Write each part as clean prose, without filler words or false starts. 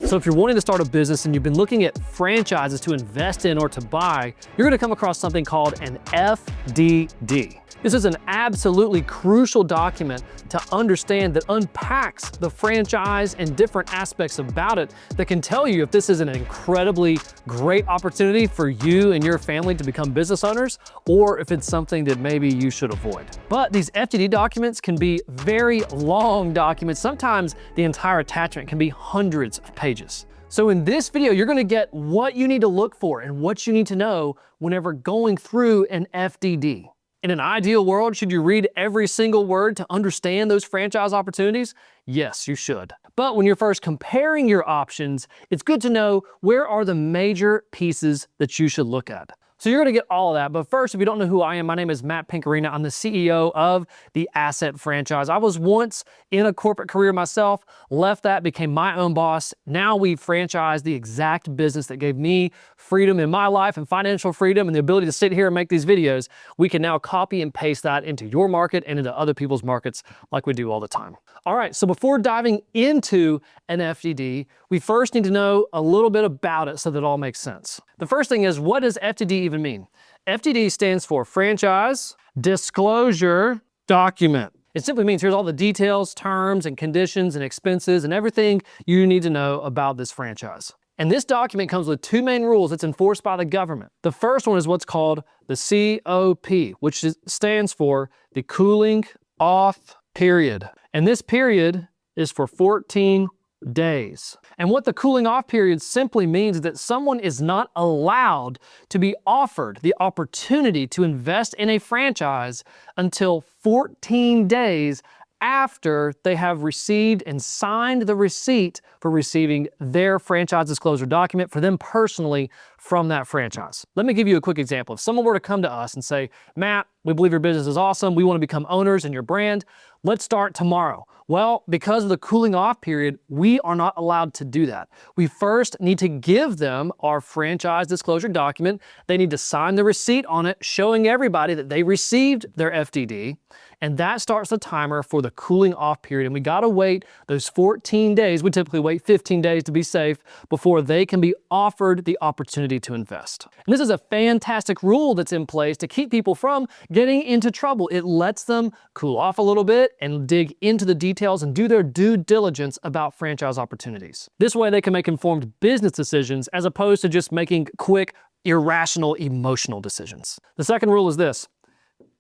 So if you're wanting to start a business and you've been looking at franchises to invest in or to buy, you're gonna come across something called an FDD. This is an absolutely crucial document to understand that unpacks the franchise and different aspects about it that can tell you if this is an incredibly great opportunity for you and your family to become business owners, or if it's something that maybe you should avoid. But these FDD documents can be very long documents. Sometimes the entire attachment can be hundreds of pages. So in this video, you're gonna get what you need to look for and what you need to know whenever going through an FDD. In an ideal world, should you read every single word to understand those franchise opportunities? Yes, you should. But when you're first comparing your options, it's good to know where are the major pieces that you should look at. So you're gonna get all of that, but first, if you don't know who I am, my name is Matt Pinkarina. I'm the CEO of the Assett franchise. I was once in a corporate career myself, left that, became my own boss. Now we franchise the exact business that gave me freedom in my life and financial freedom and the ability to sit here and make these videos. We can now copy and paste that into your market and into other people's markets like we do all the time. All right, so before diving into an FDD, we first need to know a little bit about it so that it all makes sense. The first thing is, what does FDD even mean? FDD stands for Franchise Disclosure Document. It simply means here's all the details, terms, and conditions, and expenses, and everything you need to know about this franchise. And this document comes with two main rules that's enforced by the government. The first one is what's called the COP, which stands for the cooling off period. And this period is for 14 days. And what the cooling off period simply means is that someone is not allowed to be offered the opportunity to invest in a franchise until 14 days after they have received and signed the receipt for receiving their franchise disclosure document for them personally from that franchise. Let me give you a quick example. If someone were to come to us and say, Matt, we believe your business is awesome. We want to become owners in your brand. Let's start tomorrow. Well, because of the cooling off period, we are not allowed to do that. We first need to give them our franchise disclosure document. They need to sign the receipt on it, showing everybody that they received their FDD. And that starts the timer for the cooling off period. And we gotta wait those 14 days. We typically wait 15 days to be safe before they can be offered the opportunity to invest. And this is a fantastic rule that's in place to keep people from getting into trouble. It lets them cool off a little bit and dig into the details and do their due diligence about franchise opportunities. This way they can make informed business decisions as opposed to just making quick, irrational, emotional decisions. The second rule is this,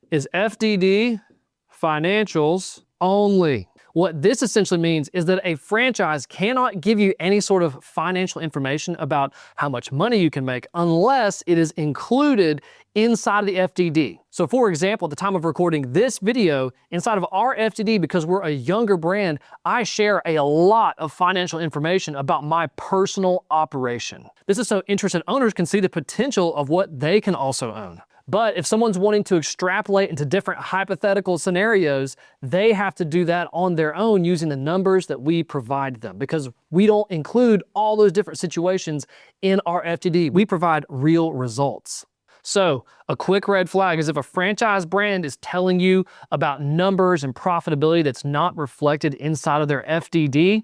is FDD financials only. What this essentially means is that a franchise cannot give you any sort of financial information about how much money you can make unless it is included inside of the FDD. So for example, at the time of recording this video, inside of our FDD, because we're a younger brand, I share a lot of financial information about my personal operation. This is so interested owners can see the potential of what they can also own. But if someone's wanting to extrapolate into different hypothetical scenarios, they have to do that on their own using the numbers that we provide them, because we don't include all those different situations in our FDD. We provide real results. So a quick red flag is if a franchise brand is telling you about numbers and profitability that's not reflected inside of their FDD,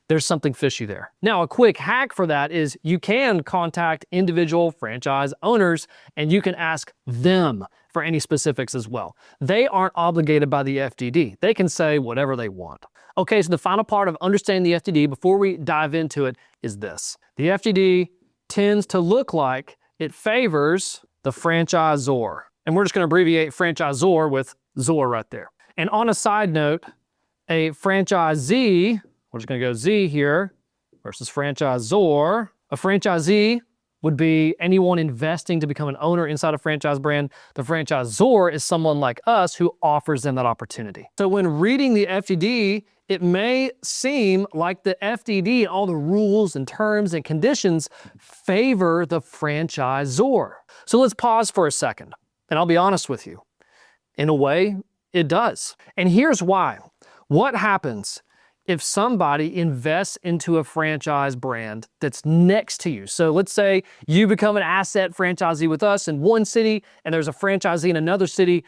there's something fishy there. Now, a quick hack for that is you can contact individual franchise owners and you can ask them for any specifics as well. They aren't obligated by the FDD. They can say whatever they want. Okay, so the final part of understanding the FDD before we dive into it is this. The FDD tends to look like it favors the franchisor. And we're just gonna abbreviate franchisor with ZOR right there. And on a side note, a franchisee, we're just gonna go Z here, versus franchisor. A franchisee would be anyone investing to become an owner inside a franchise brand. The franchisor is someone like us who offers them that opportunity. So when reading the FDD, it may seem like the FDD and all the rules and terms and conditions favor the franchisor. So let's pause for a second, and I'll be honest with you. In a way, it does. And here's why. What happens if somebody invests into a franchise brand that's next to you? So let's say you become an Assett franchisee with us in one city and there's a franchisee in another city.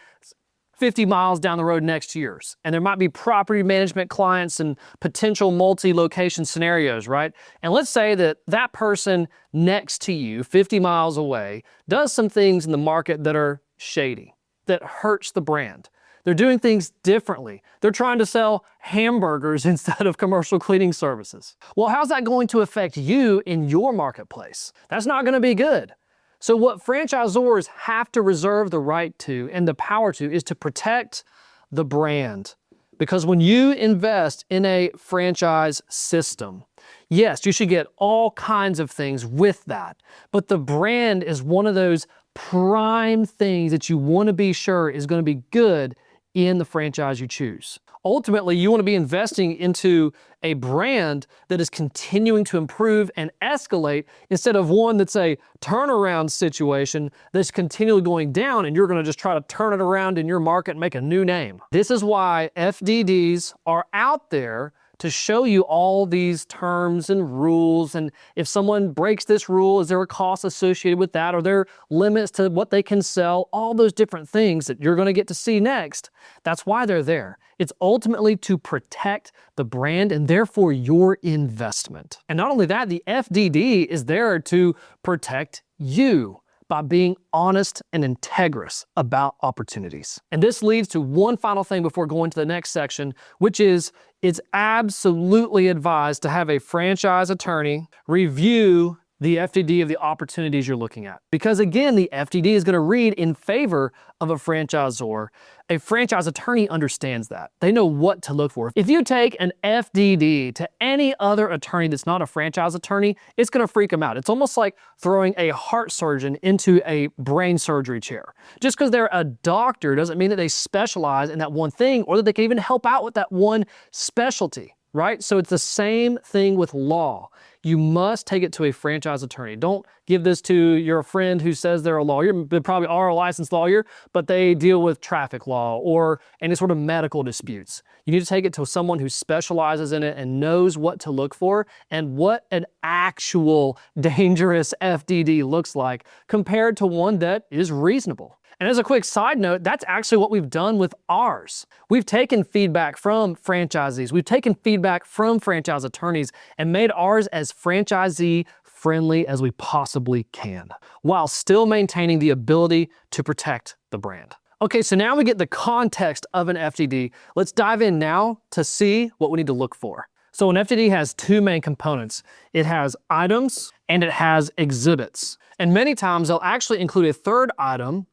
50 miles down the road next to yours. And there might be property management clients and potential multi-location scenarios, right? And let's say that that person next to you, 50 miles away, does some things in the market that are shady, that hurts the brand. They're doing things differently. They're trying to sell hamburgers instead of commercial cleaning services. Well, how's that going to affect you in your marketplace? That's not going to be good. So what franchisors have to reserve the right to and the power to is to protect the brand. Because when you invest in a franchise system, yes, you should get all kinds of things with that. But the brand is one of those prime things that you want to be sure is going to be good in the franchise you choose. Ultimately, you want to be investing into a brand that is continuing to improve and escalate instead of one that's a turnaround situation that's continually going down and you're going to just try to turn it around in your market and make a new name. This is why FDDs are out there to show you all these terms and rules, and if someone breaks this rule, is there a cost associated with that? Are there limits to what they can sell? All those different things that you're gonna get to see next. That's why they're there. It's ultimately to protect the brand and therefore your investment. And not only that, the FDD is there to protect you by being honest and integrous about opportunities. And this leads to one final thing before going to the next section, which is it's absolutely advised to have a franchise attorney review the FDD of the opportunities you're looking at. Because again, the FDD is going to read in favor of a franchisor. A franchise attorney understands that. They know what to look for. If you take an FDD to any other attorney that's not a franchise attorney, it's going to freak them out. It's almost like throwing a heart surgeon into a brain surgery chair. Just because they're a doctor doesn't mean that they specialize in that one thing or that they can even help out with that one specialty, right? So it's the same thing with law. You must take it to a franchise attorney. Don't give this to your friend who says they're a lawyer. They probably are a licensed lawyer, but they deal with traffic law or any sort of medical disputes. You need to take it to someone who specializes in it and knows what to look for and what an actual dangerous FDD looks like compared to one that is reasonable. And as a quick side note, that's actually what we've done with ours. We've taken feedback from franchisees, we've taken feedback from franchise attorneys and made ours as franchisee friendly as we possibly can, while still maintaining the ability to protect the brand. Okay, so now we get the context of an FDD. Let's dive in now to see what we need to look for. So an FDD has two main components. It has items and it has exhibits. And many times they'll actually include a third item,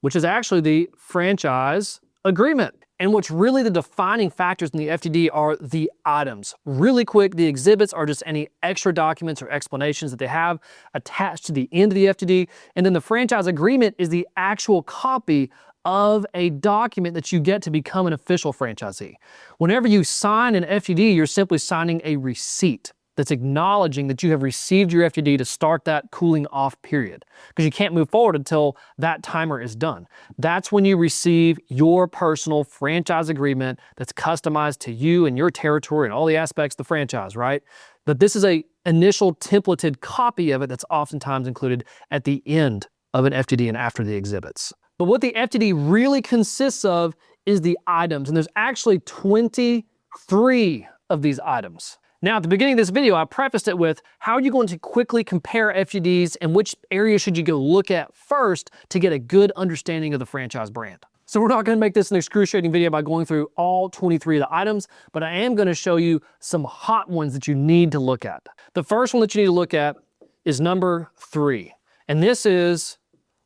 which is actually the franchise agreement. And what's really the defining factors in the FDD are the items. Really quick, the exhibits are just any extra documents or explanations that they have attached to the end of the FDD. And then the franchise agreement is the actual copy of a document that you get to become an official franchisee. Whenever you sign an FDD, you're simply signing a receipt that's acknowledging that you have received your FDD to start that cooling off period, because you can't move forward until that timer is done. That's when you receive your personal franchise agreement that's customized to you and your territory and all the aspects of the franchise, right? But this is a initial templated copy of it that's oftentimes included at the end of an FDD and after the exhibits. But what the FDD really consists of is the items, and there's actually 23 of these items. Now, at the beginning of this video, I prefaced it with how are you going to quickly compare FDDs and which areas should you go look at first to get a good understanding of the franchise brand. So we're not going to make this an excruciating video by going through all 23 of the items, but I am going to show you some hot ones that you need to look at. The first one that you need to look at is number 3, and this is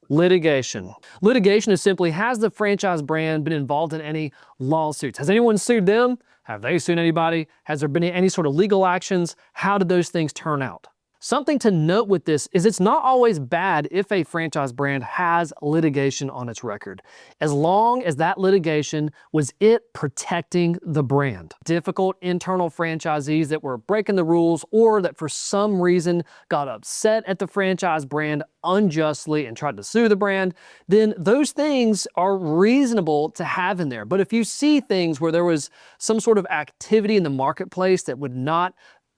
litigation. Litigation is simply, has the franchise brand been involved in any lawsuits? Has anyone sued them? Have they sued anybody? Has there been any sort of legal actions? How did those things turn out? Something to note with this is it's not always bad if a franchise brand has litigation on its record, as long as that litigation was it protecting the brand. Difficult internal franchisees that were breaking the rules or that for some reason got upset at the franchise brand unjustly and tried to sue the brand, then those things are reasonable to have in there. But if you see things where there was some sort of activity in the marketplace that would not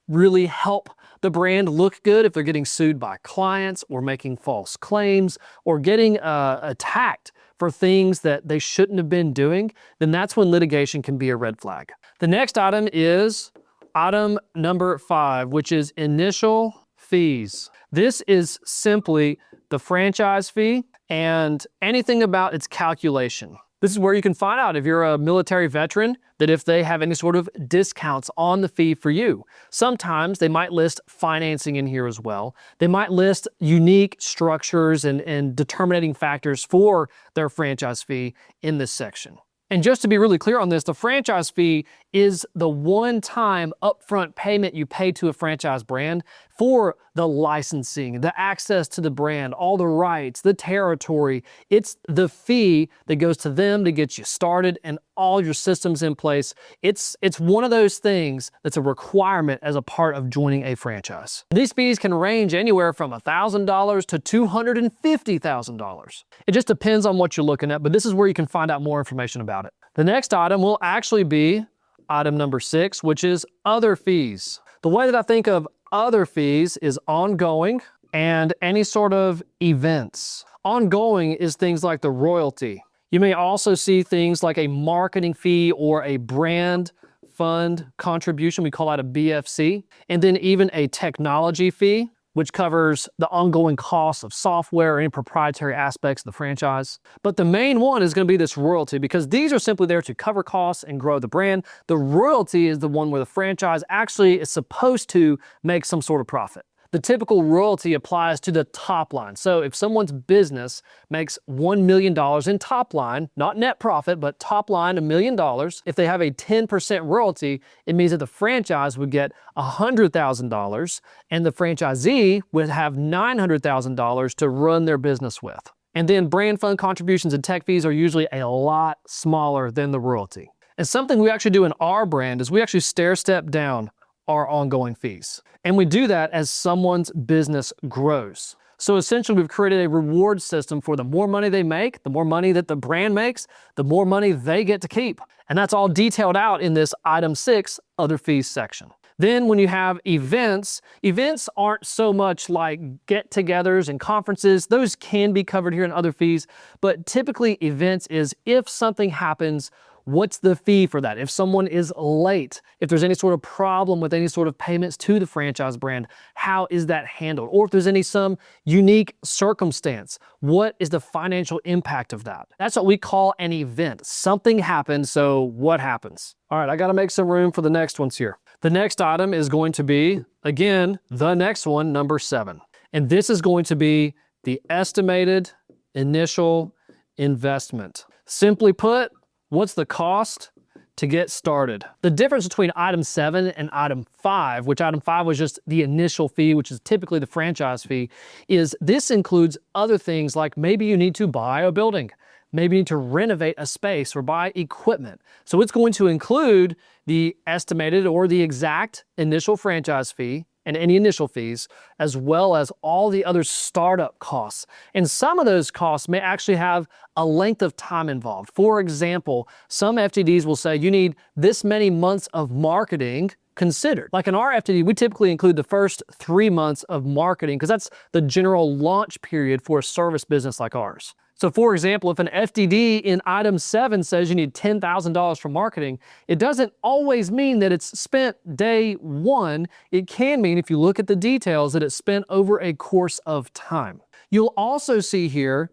really help the brand look good, if they're getting sued by clients or making false claims or getting attacked for things that they shouldn't have been doing, then that's when litigation can be a red flag. The next item is item number 5, which is initial fees. This is simply the franchise fee and anything about its calculation. This is where you can find out if you're a military veteran, that if they have any sort of discounts on the fee for you. Sometimes they might list financing in here as well. They might list unique structures and determining factors for their franchise fee in this section. And just to be really clear on this, the franchise fee is the one-time upfront payment you pay to a franchise brand for the licensing, the access to the brand, all the rights, the territory. It's the fee that goes to them to get you started and all your systems in place. It's one of those things that's a requirement as a part of joining a franchise. These fees can range anywhere from $1,000 to $250,000. It just depends on what you're looking at, but this is where you can find out more information about it. The next item will actually be item number 6, which is other fees. The way that I think of other fees is ongoing and any sort of events. Ongoing is things like the royalty. You may also see things like a marketing fee or a brand fund contribution. We call that a BFC. And then even a technology fee, which covers the ongoing costs of software or any proprietary aspects of the franchise. But the main one is going to be this royalty, because these are simply there to cover costs and grow the brand. The royalty is the one where the franchise actually is supposed to make some sort of profit. The typical royalty applies to the top line. So if someone's business makes $1 million in top line, not net profit, but top line $1 million, if they have a 10% royalty, it means that the franchise would get $100,000 and the franchisee would have $900,000 to run their business with. And then brand fund contributions and tech fees are usually a lot smaller than the royalty. And something we actually do in our brand is we actually stair-step down our ongoing fees. And we do that as someone's business grows. So essentially, we've created a reward system for the more money they make, the more money that the brand makes, the more money they get to keep. And that's all detailed out in this item 6, other fees section. Then when you have events, events aren't so much like get-togethers and conferences. Those can be covered here in other fees, but typically events is if something happens, what's the fee for that? If someone is late, if there's any sort of problem with any sort of payments to the franchise brand, how is that handled? Or if there's some unique circumstance, what is the financial impact of that? That's what we call an event. Something happens, so what happens? All right, I gotta make some room for the next ones here. The next item is going to be, again, the next one, number 7. And this is going to be the estimated initial investment. Simply put, what's the cost to get started? The difference between item 7 and item 5, which item 5 was just the initial fee, which is typically the franchise fee, is this includes other things like maybe you need to buy a building, maybe you need to renovate a space or buy equipment. So it's going to include the estimated or the exact initial franchise fee and any initial fees, as well as all the other startup costs. And some of those costs may actually have a length of time involved. For example, some FDDs will say you need this many months of marketing considered. Like in our FDD, we typically include the first 3 months of marketing because that's the general launch period for a service business like ours. So for example, if an FDD in item 7 says you need $10,000 for marketing, it doesn't always mean that it's spent day 1. It can mean, if you look at the details, that it's spent over a course of time. You'll also see here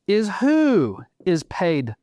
is who is paid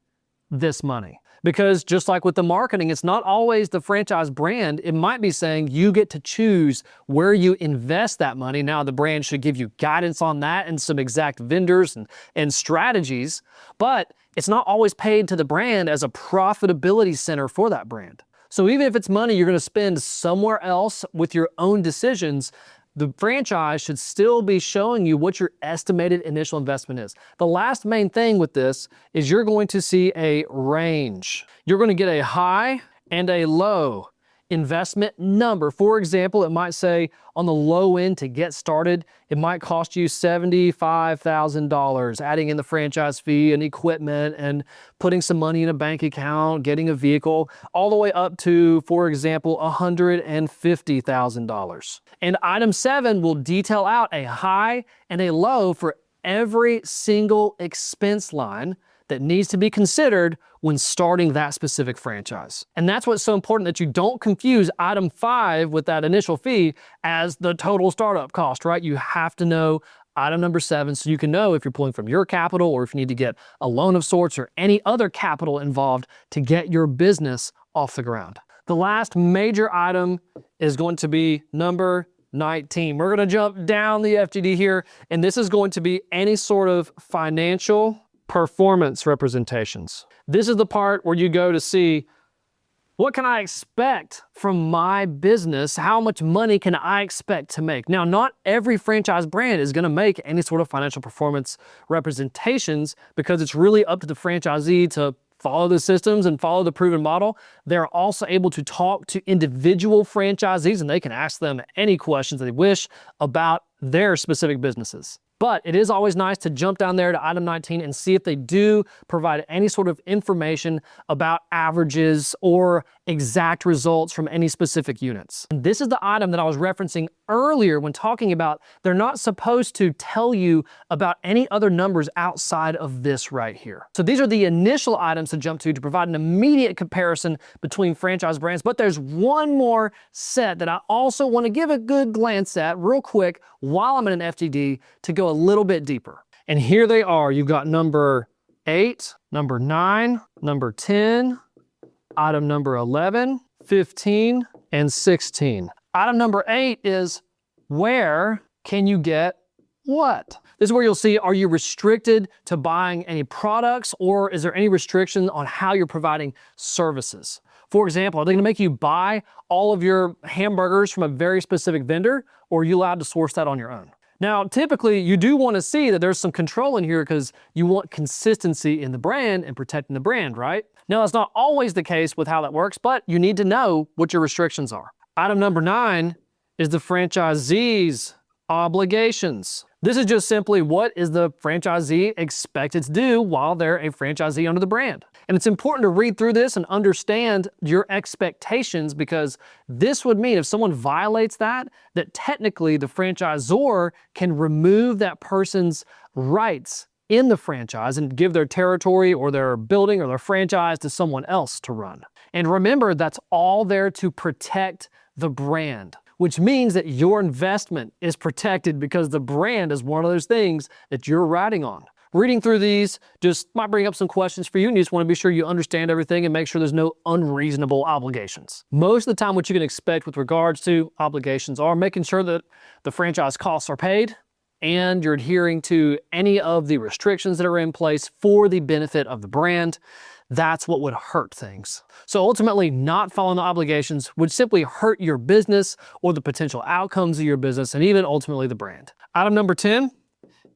this money. Because just like with the marketing, it's not always the franchise brand. It might be saying you get to choose where you invest that money. Now, the brand should give you guidance on that and some exact vendors and strategies, but it's not always paid to the brand as a profitability center for that brand. So even if it's money you're going to spend somewhere else with your own decisions, the franchise should still be showing you what your estimated initial investment is. The last main thing with this is you're going to see a range. You're going to get a high and a low investment number. For example, it might say on the low end to get started, it might cost you $75,000, adding in the franchise fee and equipment and putting some money in a bank account, getting a vehicle, all the way up to, for example, $150,000. And item 7 will detail out a high and a low for every single expense line that needs to be considered when starting that specific franchise. And that's what's so important, that you don't confuse item 5 with that initial fee as the total startup cost, right? You have to know item number 7 so you can know if you're pulling from your capital or if you need to get a loan of sorts or any other capital involved to get your business off the ground. The last major item is going to be number 19. We're going to jump down the FDD here, and this is going to be any sort of financial performance representations. This is the part where you go to see, what can I expect from my business? How much money can I expect to make? Now, not every franchise brand is going to make any sort of financial performance representations, because it's really up to the franchisee to follow the systems and follow the proven model. They're also able to talk to individual franchisees, and they can ask them any questions they wish about their specific businesses. But it is always nice to jump down there to item 19 and see if they do provide any sort of information about averages or exact results from any specific units. And this is the item that I was referencing earlier when talking about they're not supposed to tell you about any other numbers outside of this right here. So these are the initial items to jump to provide an immediate comparison between franchise brands. But there's one more set that I also want to give a good glance at real quick while I'm in an FDD to go a little bit deeper. And here they are. You've got number 8, number 9, number 10, item number 11, 15, and 16. Item number 8 is, where can you get what? This is where you'll see, are you restricted to buying any products, or is there any restriction on how you're providing services? For example, are they going to make you buy all of your hamburgers from a very specific vendor, or are you allowed to source that on your own? Now, typically, you do want to see that there's some control in here because you want consistency in the brand and protecting the brand, right? Now, that's not always the case with how that works, but you need to know what your restrictions are. Item number 9 is the franchisee's obligations. This is just simply, what is the franchisee expected to do while they're a franchisee under the brand? And it's important to read through this and understand your expectations, because this would mean if someone violates that technically the franchisor can remove that person's rights in the franchise and give their territory or their building or their franchise to someone else to run. And remember, that's all there to protect the brand, which means that your investment is protected because the brand is one of those things that you're riding on. Reading through these just might bring up some questions for you, and you just want to be sure you understand everything and make sure there's no unreasonable obligations. Most of the time, what you can expect with regards to obligations are making sure that the franchise costs are paid and you're adhering to any of the restrictions that are in place for the benefit of the brand. That's what would hurt things. So ultimately, not following the obligations would simply hurt your business or the potential outcomes of your business, and even ultimately the brand. Item number 10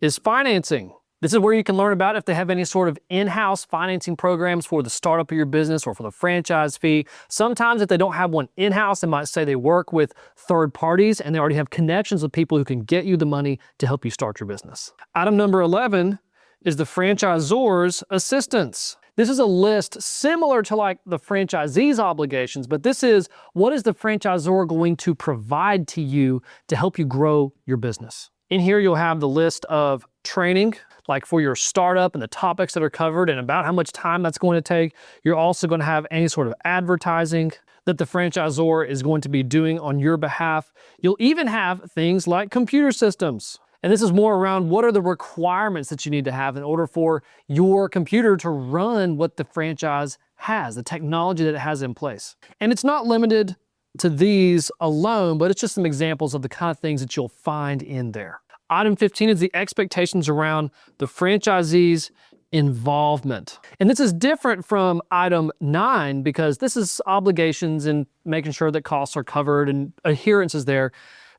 is financing. This is where you can learn about if they have any sort of in-house financing programs for the startup of your business or for the franchise fee. Sometimes if they don't have one in-house, they might say they work with third parties and they already have connections with people who can get you the money to help you start your business. Item number 11 is the franchisor's assistance. This is a list similar to like the franchisee's obligations, but this is, what is the franchisor going to provide to you to help you grow your business? In here, you'll have the list of training, like for your startup and the topics that are covered and about how much time that's going to take. You're also going to have any sort of advertising that the franchisor is going to be doing on your behalf. You'll even have things like computer systems. And this is more around what are the requirements that you need to have in order for your computer to run what the franchise has, the technology that it has in place. And it's not limited to these alone, but it's just some examples of the kind of things that you'll find in there. Item 15 is the expectations around the franchisee's involvement. And this is different from item 9 because this is obligations and making sure that costs are covered and adherence is there.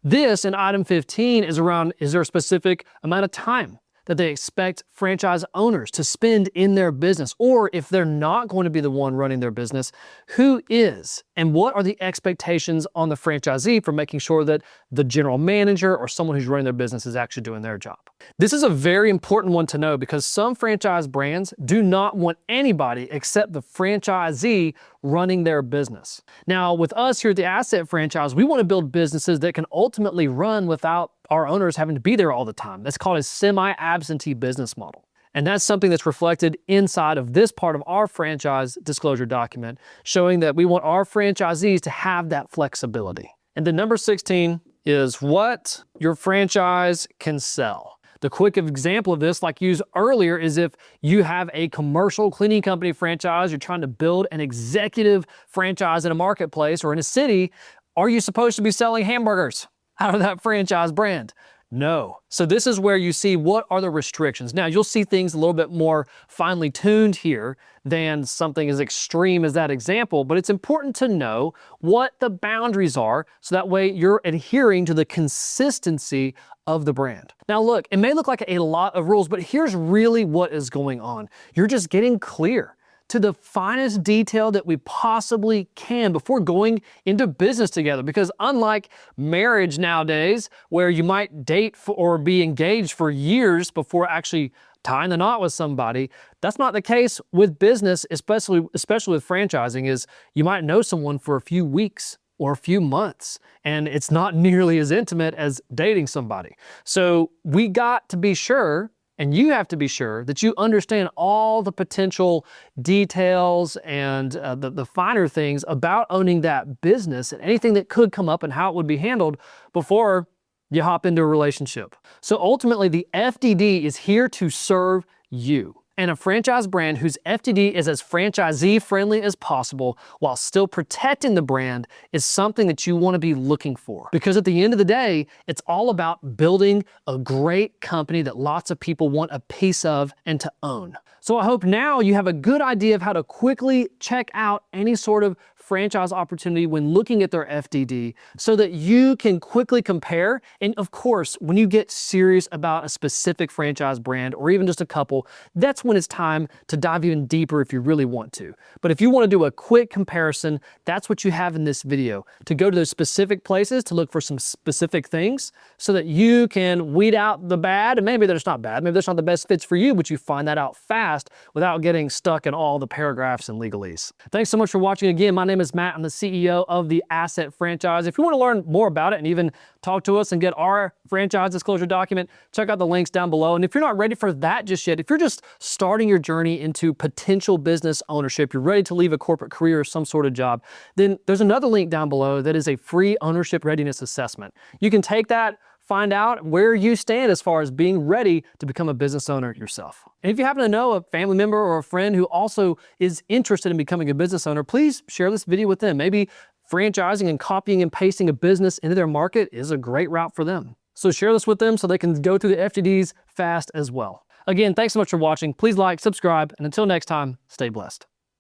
This in item 15 is around, is there a specific amount of time that they expect franchise owners to spend in their business? Or if they're not going to be the one running their business, who is? And what are the expectations on the franchisee for making sure that the general manager or someone who's running their business is actually doing their job? This is a very important one to know because some franchise brands do not want anybody except the franchisee running their business. Now, with us here at the Assett franchise, we want to build businesses that can ultimately run without our owners having to be there all the time. That's called a semi-absentee business model. And that's something that's reflected inside of this part of our franchise disclosure document, showing that we want our franchisees to have that flexibility. And then number 16 is what your franchise can sell. The quick example of this, like used earlier, is if you have a commercial cleaning company franchise, you're trying to build an executive franchise in a marketplace or in a city, are you supposed to be selling hamburgers out of that franchise brand? No. So this is where you see what are the restrictions. Now you'll see things a little bit more finely tuned here than something as extreme as that example, but it's important to know what the boundaries are so that way you're adhering to the consistency of the brand. Now look, it may look like a lot of rules, but here's really what is going on. You're just getting clear to the finest detail that we possibly can before going into business together. Because unlike marriage nowadays, where you might date or be engaged for years before actually tying the knot with somebody, that's not the case with business, especially with franchising. Is you might know someone for a few weeks or a few months, and it's not nearly as intimate as dating somebody. So we got to be sure, and you have to be sure, that you understand all the potential details and the finer things about owning that business and anything that could come up and how it would be handled before you hop into a relationship. So ultimately, the FDD is here to serve you. And a franchise brand whose FDD is as franchisee friendly as possible while still protecting the brand is something that you want to be looking for. Because at the end of the day, it's all about building a great company that lots of people want a piece of and to own. So I hope now you have a good idea of how to quickly check out any sort of franchise opportunity when looking at their FDD so that you can quickly compare. And of course, when you get serious about a specific franchise brand or even just a couple, that's when it's time to dive even deeper if you really want to. But if you want to do a quick comparison, that's what you have in this video, to go to those specific places to look for some specific things so that you can weed out the bad. And maybe they're just not bad, maybe they're not the best fits for you, but you find that out fast without getting stuck in all the paragraphs and legalese. Thanks so much for watching again. My name is Matt. I'm the CEO of the Assett franchise. If you want to learn more about it and even talk to us and get our franchise disclosure document, check out the links down below. And if you're not ready for that just yet, if you're just starting your journey into potential business ownership, you're ready to leave a corporate career or some sort of job, then there's another link down below that is a free ownership readiness assessment. You can take that, find out where you stand as far as being ready to become a business owner yourself. And if you happen to know a family member or a friend who also is interested in becoming a business owner, please share this video with them. Maybe franchising and copying and pasting a business into their market is a great route for them. So share this with them so they can go through the FDDs fast as well. Again, thanks so much for watching. Please like, subscribe, and until next time, stay blessed.